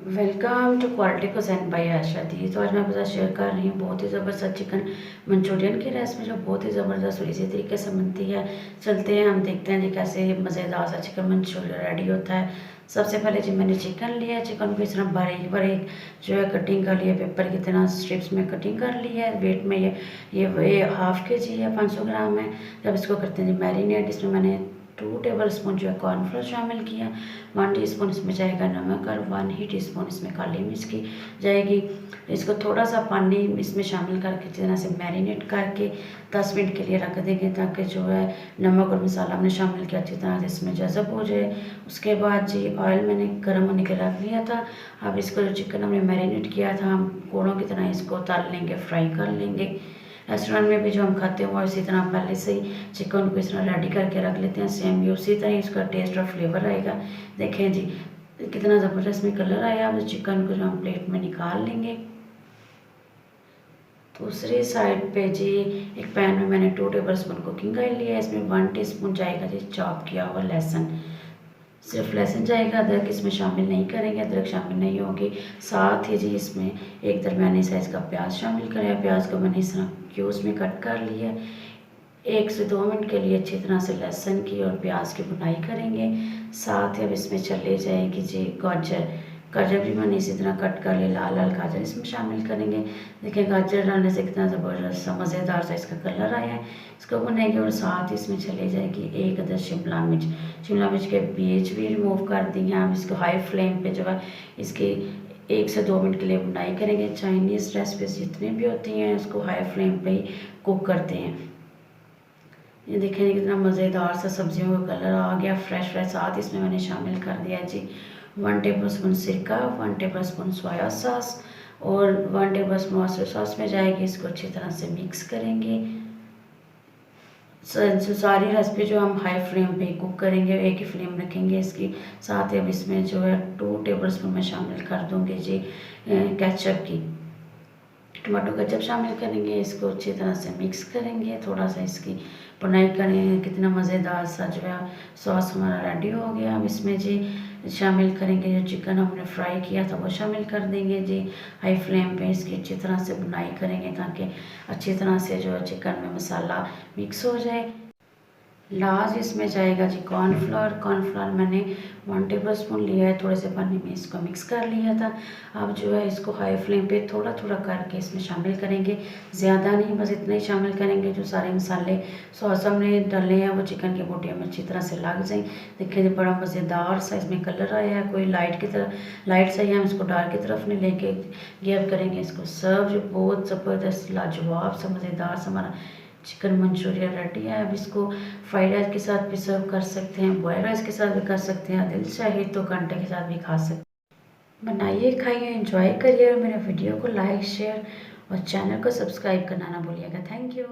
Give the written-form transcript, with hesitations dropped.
Welcome to quality cuisine by Asha di. तो आज मैं आपके साथ शेयर कर रही हूँ बहुत ही ज़बरदस्त चिकन मंचूरियन की रेसिपी, जो बहुत ही ज़बरदस्त और इसी तरीके से बनती है। चलते हैं, हम देखते हैं जी कैसे मज़ेदार सा चिकन मंचूरियन रेडी होता है। सबसे पहले जी मैंने चिकन लिया है। चिकन को इस तरह बारीक बारीक जो है कटिंग कर लिया, पेपर की तरह स्ट्रिप्स में कटिंग कर ली है। वेट में ये हाफ़ के जी है, 500 ग्राम है। जब इसको करते हैं जी मैरिनेट, इसमें मैंने 2 टेबल स्पून जो है कॉर्नफ्लोर शामिल किया, 1 टीस्पून इसमें जाएगा नमक और 1 ही टीस्पून इसमें काली मिर्च की जाएगी। इसको थोड़ा सा पानी इसमें शामिल करके अच्छी तरह से मैरिनेट करके 10 मिनट के लिए रख देंगे, ताकि जो है नमक और मसाला हमने शामिल किया अच्छी तरह से इसमें जज़ब हो जाए। उसके बाद जी ऑयल मैंने गर्म होने के रख लिया था। अब इसको जो चिकन हमने मैरिनेट किया था, हम कोड़ों की तरह इसको तल लेंगे, फ्राई कर लेंगे। रेस्टोरेंट में भी जो हम खाते हैं वो इसी तरह पहले से ही चिकन को इस तरह रेडी करके रख लेते हैं। सेम भी उसी तरह इसका टेस्ट और फ्लेवर आएगा। देखें जी कितना ज़बरदस्त में कलर आया। अब चिकन को जो हम प्लेट में निकाल लेंगे। दूसरी साइड पे जी एक पैन में मैंने 2 टेबल स्पून कुकिंग ऑयल लिया है। इसमें 1 टीस्पून जाएगा जी चॉप किया हुआ लहसुन, सिर्फ लहसुन जाएगा, अदरक इसमें शामिल नहीं करेंगे, अदरक शामिल नहीं होगी। साथ ही जी इसमें एक दरमियानी साइज़ का प्याज शामिल करें। प्याज को मैंने इस तरह क्यूब्स में कट कर लिया। 1 से 2 मिनट के लिए अच्छी तरह से लहसुन की और प्याज की भुनाई करेंगे। साथ ही अब इसमें चले जाएगी जी गाजर। गाजर भी मैंने इसी तरह कट कर लिया, लाल लाल गाजर इसमें शामिल करेंगे। देखिए गाजर डालने से कितना ज़बरदस्त सा मज़ेदार सा इसका कलर आया है। इसको भुनेंगे और साथ ही इसमें चली जाएगी 1 अदद शिमला मिर्च। शिमला मिर्च के बीज भी रिमूव कर दिए। हम इसको हाई फ्लेम पे जो है इसकी 1 से 2 मिनट के लिए भुनाई करेंगे। चाइनीज़ रेसिपीज़ जितनी भी होती हैं उसको हाई फ्लेम पे ही कुक करते हैं। ये देखें कितना मज़ेदार सा सब्जियों का कलर आ गया, फ्रेश फ्रेश। साथ इसमें मैंने शामिल कर दिया जी 1 टेबल स्पून सिरका, 1 टेबल स्पून सोया सॉस और 1 टेबल स्पून मस्टर्ड सॉस में जाएगी। इसको अच्छी तरह से मिक्स करेंगे। सारी रेसिपी जो हम हाई फ्लेम पे कुक करेंगे, एक ही फ्लेम रखेंगे इसकी। साथ ही अब इसमें जो है 2 टेबल स्पून में शामिल कर दूँगी जी केचप की, टमाटो केचप शामिल करेंगे। इसको अच्छी तरह से मिक्स करेंगे, थोड़ा सा इसकी भुनाई करेंगे। कितना मज़ेदार सा जो है सॉस हमारा रेडी हो गया। अब इसमें जी शामिल करेंगे जो चिकन हमने फ्राई किया था वो शामिल कर देंगे जी। हाई फ्लेम पे इसकी अच्छी तरह से भुनाई करेंगे, ताकि अच्छी तरह से जो है चिकन में मसाला मिक्स हो जाए। लास्ट इसमें जाएगा जी कॉर्नफ्लोर। कॉर्नफ्लोर मैंने 1 टेबल स्पून लिया है, थोड़े से पानी में इसको मिक्स कर लिया था। अब जो है इसको हाई फ्लेम पे थोड़ा थोड़ा करके इसमें शामिल करेंगे, ज़्यादा नहीं, बस इतना ही शामिल करेंगे जो सारे मसाले सॉस हमने डाले हैं वो चिकन की बोटियों में अच्छी तरह से लग जाए। देखिए बड़ा मज़ेदार सा इसमें कलर आया है, कोई लाइट की तरह लाइट सा ही हम इसको डार्क की तरफ नहीं लेके गिव करेंगे इसको सर्व। जो बहुत ज़बरदस्त लाजवाब सा मज़ेदार सा हमारा चिकन मंचूरियन रेडी है। अब इसको फ्राइड राइस के साथ भी सर्व कर सकते हैं, बॉयल राइस के साथ भी कर सकते हैं, दिल चाहे तो घंटे के साथ भी खा सकते हैं। बनाइए, खाइए, एंजॉय करिए और मेरे वीडियो को लाइक शेयर और चैनल को सब्सक्राइब करना ना भूलिएगा। Thank you.